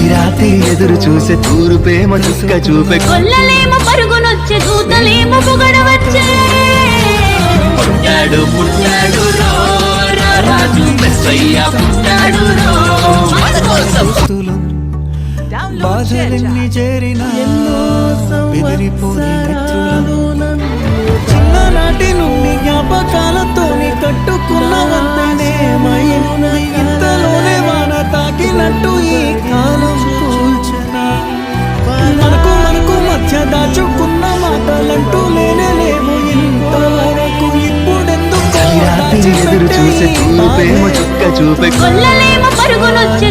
రాత్రి ఎదురు చూసే తూరు ప్రేమ చుక్క చూపే కొల్లలేమో పరుగునొచ్చే దూతలేమో పొగడవచ్చే పుట్టాడు పుట్టాడు రో రాజు మెస్సయ్య పుట్టాడు రో మన కోసం బాధలెన్ని చేరినా బెదిరిపోని మిత్రులను చిన్ననాటి నుండి జ్ఞాపకాలతోని కట్టుకున్న వంతనే ఇంతలోనే వాన తాకినట్టు ఈ కాలం కూల్చనా మనకు మధ్య దాచుకున్న మాటలంటూ లేనేలేము ఇంతవరకు ఇప్పుడెందుకు రాత్రి ఎదురు చూసే తూరు ప్రేమ చుక్క చూపే కొల్లలేమో పరుగునొచ్చే